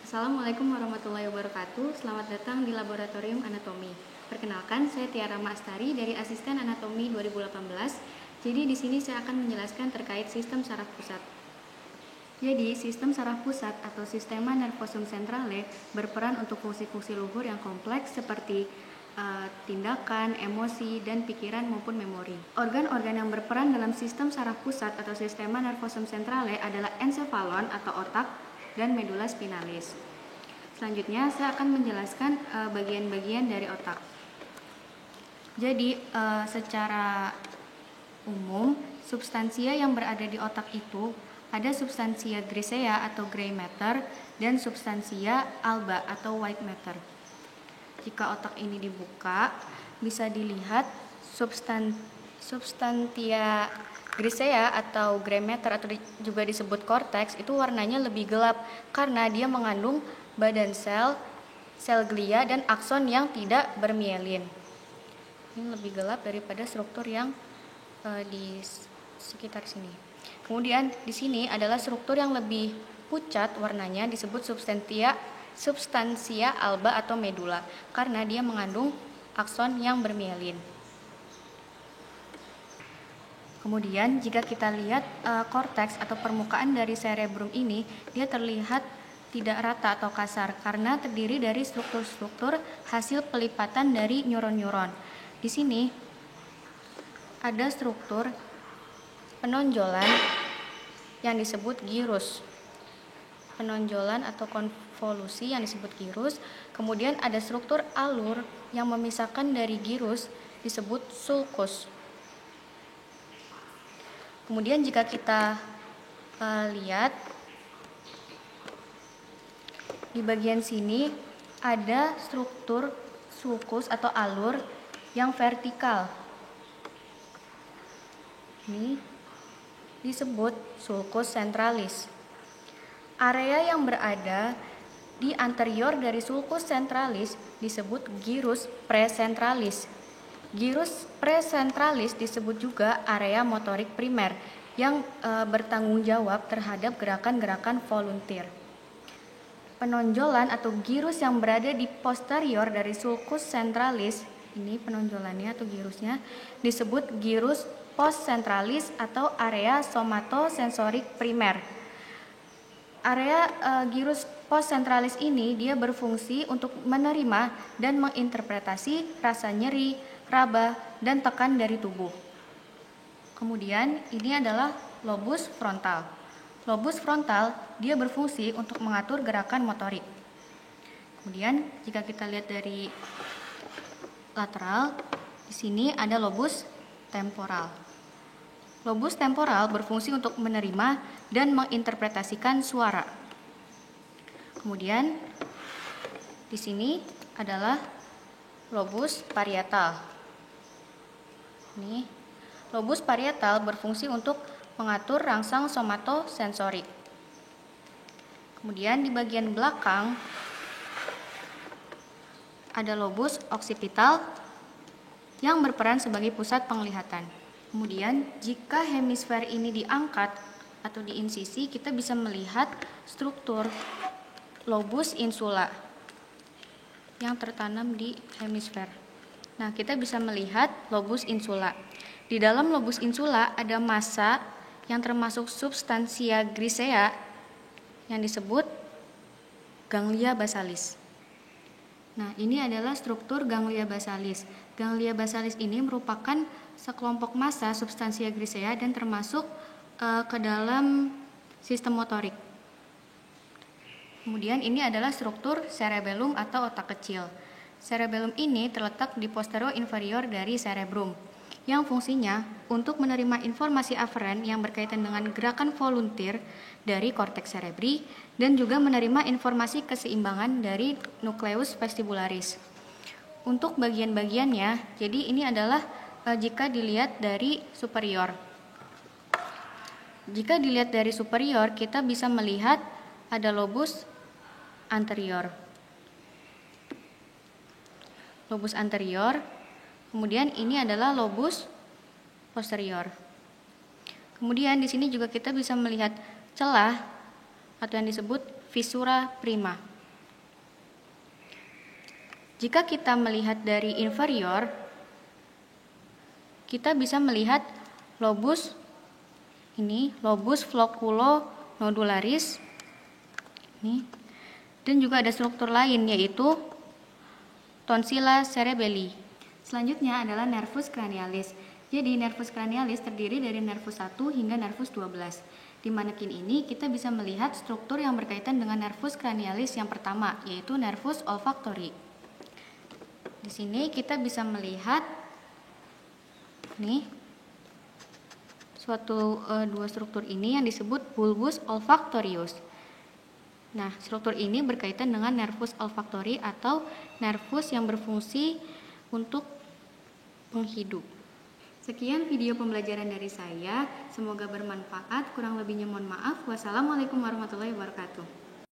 Assalamualaikum warahmatullahi wabarakatuh. Selamat datang di Laboratorium Anatomi. Perkenalkan, saya Tiara Maastari dari Asisten Anatomi 2018. Jadi di sini saya akan menjelaskan terkait sistem saraf pusat. Jadi, sistem saraf pusat atau sistema nervosum centrale berperan untuk fungsi-fungsi luhur yang kompleks seperti tindakan, emosi, dan pikiran maupun memori. Organ-organ yang berperan dalam sistem saraf pusat atau sistema nervosum centrale adalah encephalon atau otak dan medula spinalis. Selanjutnya saya akan menjelaskan bagian-bagian dari otak. Jadi secara umum substansia yang berada di otak itu ada substansia grisea atau gray matter dan substansia alba atau white matter. Jika otak ini dibuka, bisa dilihat substansia grisea atau gray matter atau juga disebut korteks itu warnanya lebih gelap karena dia mengandung badan sel glia dan akson yang tidak bermielin. Ini lebih gelap daripada struktur yang di sekitar sini. Kemudian di sini adalah struktur yang lebih pucat warnanya disebut substansia alba atau medula karena dia mengandung akson yang bermielin. Kemudian jika kita lihat korteks atau permukaan dari cerebrum ini, dia terlihat tidak rata atau kasar karena terdiri dari struktur-struktur hasil pelipatan dari neuron-neuron. Di sini ada struktur penonjolan yang disebut gyrus. Penonjolan atau konvolusi yang disebut gyrus. Kemudian ada struktur alur yang memisahkan dari gyrus disebut sulcus. Kemudian jika kita lihat di bagian sini ada struktur sulcus atau alur yang vertikal. Ini disebut sulcus centralis. Area yang berada di anterior dari sulcus centralis disebut gyrus precentralis. Gyrus precentralis disebut juga area motorik primer yang bertanggung jawab terhadap gerakan-gerakan volunteer. Penonjolan atau gyrus yang berada di posterior dari sulcus centralis, ini penonjolannya atau gyrusnya, disebut gyrus postcentralis atau area somatosensorik primer. Area gyrus postcentralis ini dia berfungsi untuk menerima dan menginterpretasi rasa nyeri, raba, dan tekan dari tubuh. Kemudian ini adalah lobus frontal. Lobus frontal dia berfungsi untuk mengatur gerakan motorik. Kemudian jika kita lihat dari lateral, di sini ada lobus temporal. Lobus temporal berfungsi untuk menerima dan menginterpretasikan suara. Kemudian di sini adalah lobus parietal. Ini lobus parietal berfungsi untuk mengatur rangsang somatosensorik. Kemudian di bagian belakang ada lobus occipital yang berperan sebagai pusat penglihatan. Kemudian jika hemisfer ini diangkat atau diinsisi, kita bisa melihat struktur lobus insula yang tertanam di hemisfer. Nah, kita bisa melihat lobus insula. Di dalam lobus insula ada massa yang termasuk substansia grisea yang disebut ganglia basalis. Nah, ini adalah struktur ganglia basalis. Ganglia basalis ini merupakan sekelompok massa substansia grisea dan termasuk ke dalam sistem motorik. Kemudian ini adalah struktur cerebellum atau otak kecil. Cerebellum ini terletak di posterior inferior dari cerebrum, yang fungsinya untuk menerima informasi aferen yang berkaitan dengan gerakan volunteer dari korteks cerebri dan juga menerima informasi keseimbangan dari nucleus vestibularis. Untuk bagian-bagiannya, jadi ini adalah jika dilihat dari superior. Jika dilihat dari superior, kita bisa melihat ada lobus anterior. Lobus anterior, kemudian ini adalah lobus posterior. Kemudian di sini juga kita bisa melihat celah atau yang disebut visura prima. Jika kita melihat dari inferior, kita bisa melihat lobus floculonodularis ini, dan juga ada struktur lain yaitu tonsilla cerebelli. Selanjutnya adalah nervus cranialis. Jadi nervus cranialis terdiri dari nervus 1 hingga nervus 12. Di manekin ini kita bisa melihat struktur yang berkaitan dengan nervus cranialis yang pertama, yaitu nervus olfactory. Di sini kita bisa melihat dua struktur ini yang disebut bulbus olfactorius. Nah, struktur ini berkaitan dengan nervus olfactory atau nervus yang berfungsi untuk menghidup. Sekian video pembelajaran dari saya, semoga bermanfaat. Kurang lebihnya mohon maaf. Wassalamualaikum warahmatullahi wabarakatuh.